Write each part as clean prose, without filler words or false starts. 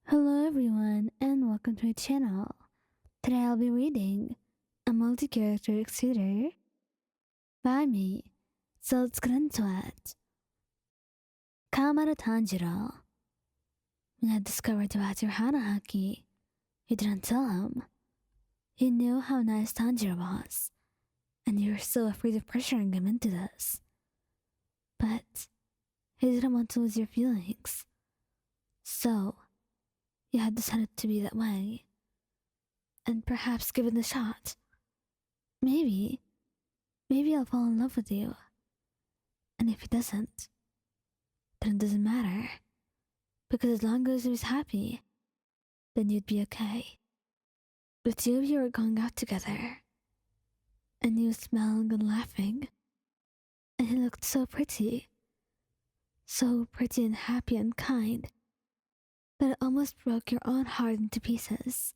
Hello everyone and welcome to my channel. Today I'll be reading a multi-character thriller by me. So let's get into it. Kamado Tanjiro. When I discovered about your hanahaki, you didn't tell him. You knew how nice Tanjiro was, and you were so afraid of pressuring him into this. But he didn't want to lose your feelings. So you had decided to be that way. And perhaps give it a shot. Maybe I'll fall in love with you. And if he doesn't, then it doesn't matter. Because as long as he was happy, then you'd be okay. The two of you were going out together. And he was smiling and laughing. And he looked so pretty. So pretty and happy and kind that it almost broke your own heart into pieces.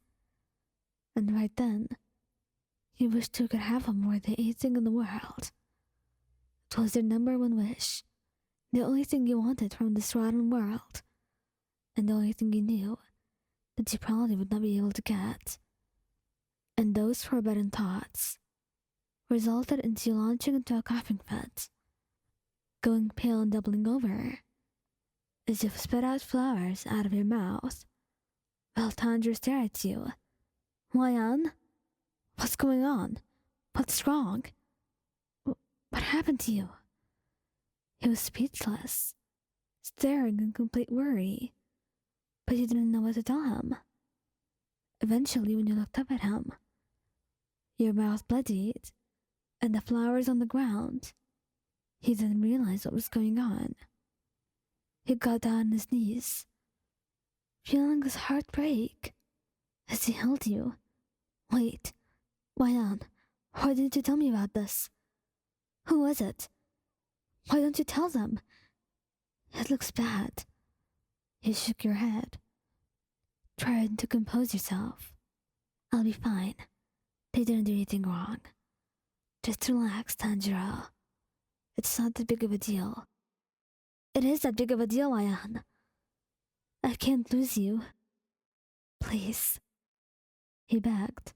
And right then, you wished you could have him more than anything in the world. It was your number one wish, the only thing you wanted from this rotten world, and the only thing you knew that you probably would not be able to get. And those forbidden thoughts resulted into you launching into a coughing fit, going pale and doubling over, as if spit out flowers out of your mouth, while Tanjiro stared at you. Wayan? What's going on? What's wrong? What happened to you? He was speechless, staring in complete worry, but you didn't know what to tell him. Eventually, when you looked up at him, your mouth bloodied, and the flowers on the ground, he didn't realize what was going on. He got down on his knees, feeling his heart break as he held you. Wait, Wayan, why didn't you tell me about this? Who was it? Why don't you tell them? It looks bad. You shook your head, trying to compose yourself. I'll be fine. They didn't do anything wrong. Just relax, Tanjiro. It's not that big of a deal. It is that big of a deal, Wayan. I can't lose you. Please. He begged,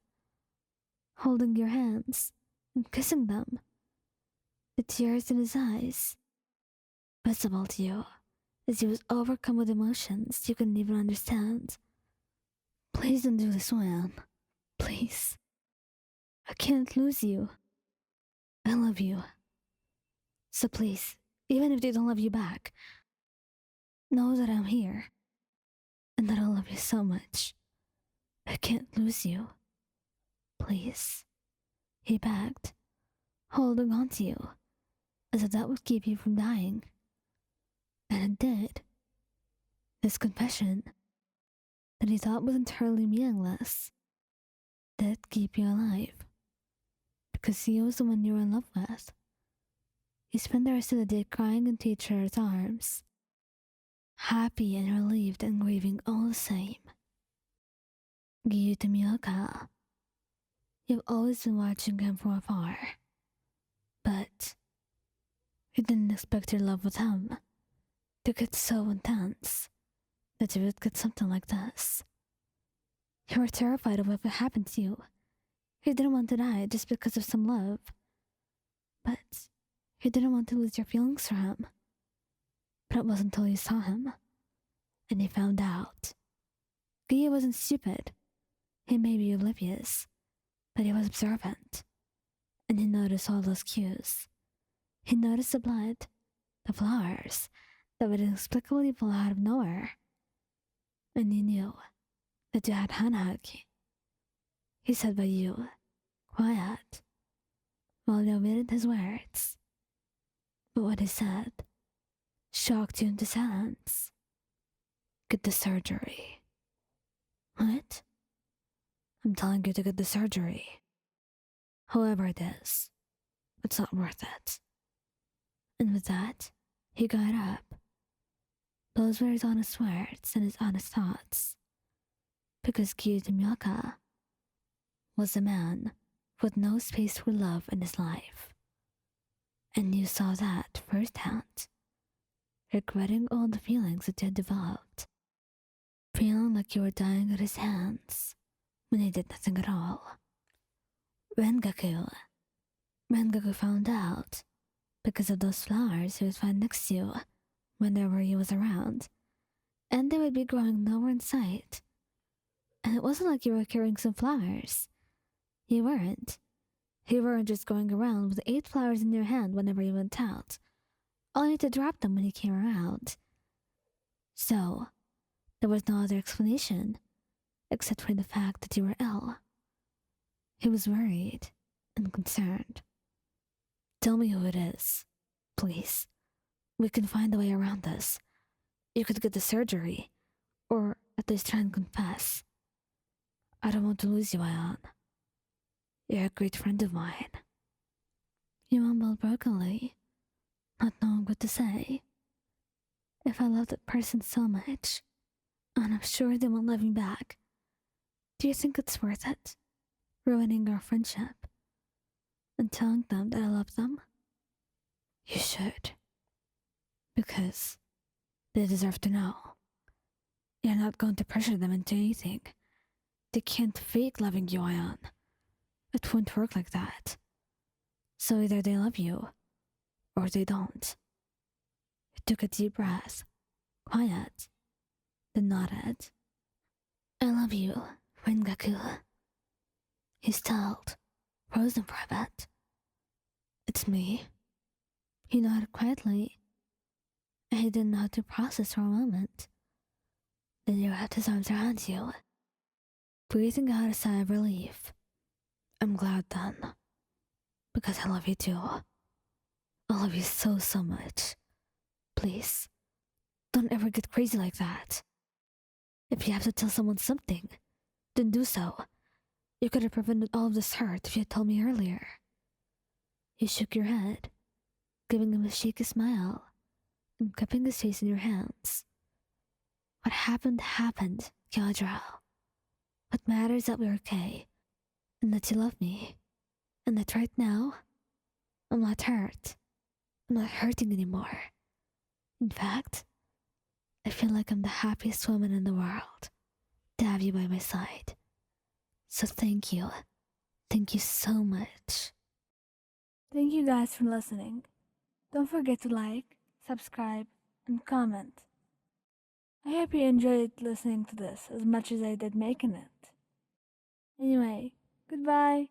holding your hands and kissing them, the tears in his eyes visible to you as he was overcome with emotions you couldn't even understand. Please don't do this, Wayan. Please. I can't lose you. I love you. So please, even if they don't love you back, know that I'm here and that I love you so much. I can't lose you. Please. He begged, holding on to you, as if that would keep you from dying. And it did. This confession, that he thought was entirely meaningless, did keep you alive. Because he was the one you were in love with. You spent the rest of the day crying into each other's arms, happy and relieved and grieving all the same. Giyuu Tomioka. You've always been watching him from afar. But you didn't expect your love with him to get so intense that you would get something like this. You were terrified of what would happen to you. You didn't want to die just because of some love. But you didn't want to lose your feelings for him. But it wasn't until you saw him, and you found out. Giyuu wasn't stupid. He may be oblivious, but he was observant, and he noticed all those cues. He noticed the blood, the flowers that would inexplicably fall out of nowhere, and he knew that you had hanahaki. He said by you, quiet, while he omitted his words. But what he said shocked you into silence. Get the surgery. What? I'm telling you to get the surgery. However it is, it's not worth it. And with that, he got up. Those were his honest words and his honest thoughts. Because Giyuu Tomioka was a man with no space for love in his life. And you saw that firsthand, regretting all the feelings that you had developed, feeling like like you were dying at his hands when he did nothing at all. Rengoku. Rengoku found out because of those flowers he would find next to you whenever he was around, and they would be growing nowhere in sight. And it wasn't like you were carrying some flowers. You weren't. You weren't just going around with 8 flowers in your hand whenever you went out, only to drop them when you came around. So, there was no other explanation, except for the fact that you were ill. He was worried and concerned. Tell me who it is, please. We can find a way around this. You could get the surgery, or at least try and confess. I don't want to lose you, Ayan. You're a great friend of mine. You mumbled brokenly, not knowing what to say. If I love that person so much, and I'm sure they won't love me back, do you think it's worth it? Ruining our friendship and telling them that I love them? You should. Because they deserve to know. You're not going to pressure them into anything. They can't fake loving you, Ayan. It won't work like that. So either they love you, or they don't. He took a deep breath, quiet, then nodded. I love you, Rengoku. He stalled, frozen for a bit. It's me. He nodded quietly, and he didn't know how to process for a moment. Then he wrapped his arms around you, breathing out a sigh of relief. I'm glad then, because I love you too. I love you so, so much. Please, don't ever get crazy like that. If you have to tell someone something, then do so. You could have prevented all of this hurt if you had told me earlier. You shook your head, giving him a shaky smile, and cupping his face in your hands. What happened, Kyojuro. What matters is that we're okay, and that you love me, and that right now, I'm not hurt. I'm not hurting anymore. In fact, I feel like I'm the happiest woman in the world to have you by my side. So thank you. Thank you so much. Thank you guys for listening. Don't forget to like, subscribe, and comment. I hope you enjoyed listening to this as much as I did making it. Anyway, goodbye.